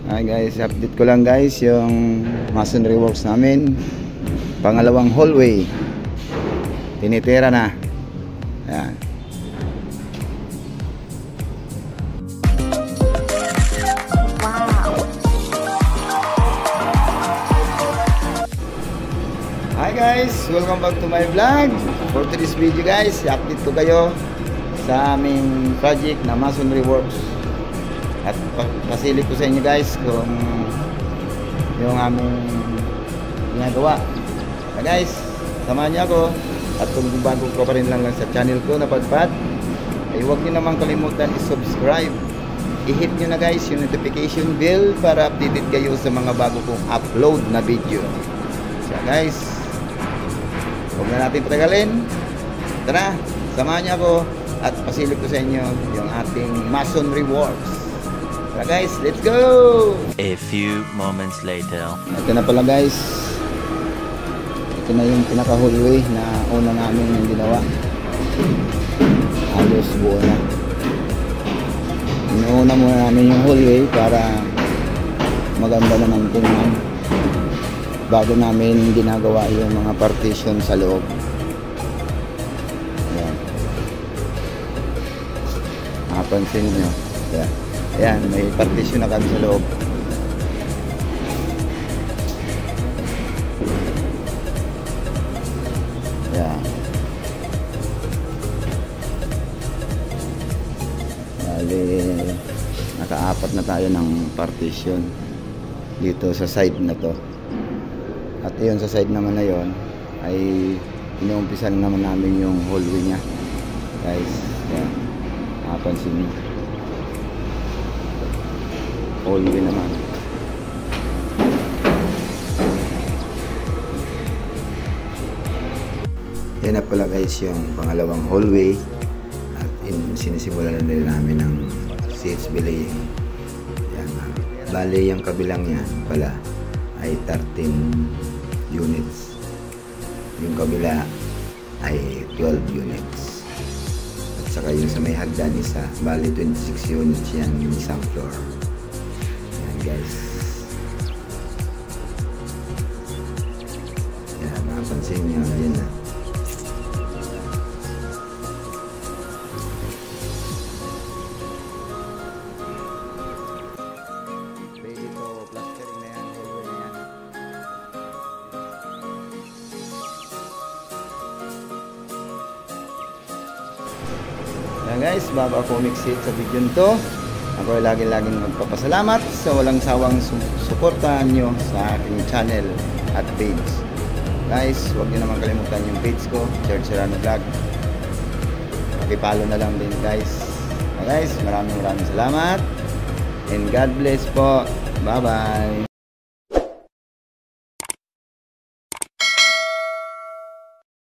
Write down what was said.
Hi guys, update ko lang guys yung masonry works namin. Pangalawang hallway. Tinitira na. Ayan. Hi guys, welcome back to my vlog. For today's video guys, update ko kayo sa aming project na masonry works. At pasilip ko sa inyo guys kung yung aming ginagawa. Guys, samahan niyo ako. At kung bago ko pa rin lang sa channel ko na Padpad, ay huwag niyo naman kalimutan i-subscribe. I-hit niyo na guys yung notification bell para updated kayo sa mga bago kong upload na video. So guys, huwag na natin patagalin. Tara, samahan niyo ako at pasilip ko sa inyo yung ating masonry works. Tara guys, let's go! A few moments later. Ito na pala guys. Ito na yung pinaka-hallway na una namin yung ginawa. Halos buo na. Inuuna muna namin yung hallway para maganda naman tingnan bago namin ginagawa yung mga partition sa loob. Ayan. Makapansin nyo. Ayan. Ayan, may partition na kami sa loob. Ayan. Bali, nakaapat na tayo ng partition dito sa side na to. At yun sa side naman na yun ay inuumpisan naman namin yung hallway nya guys. Ayan, nakapansin nyo hallway naman. Yan na pala guys yung pangalawang hallway. At sinisimulan na rin namin ng CHB laying. Yan. Bali yung kabilang yan pala ay 13 units. Yung kabila ay 12 units. At saka yung sa may hagdan isa, bali 26 units yan yung isang floor. Yan guys. Yan, napansin nyo. Yan na. Yan guys, bago ako umiksit sa video nito, ako ay laging magpapasalamat sa walang sawang suportahan nyo sa aking channel at page. Guys, huwag nyo naman kalimutan yung page ko, Church Serrano Vlog. Pakipalo na lang din guys. Guys, maraming salamat and God bless po. Bye bye.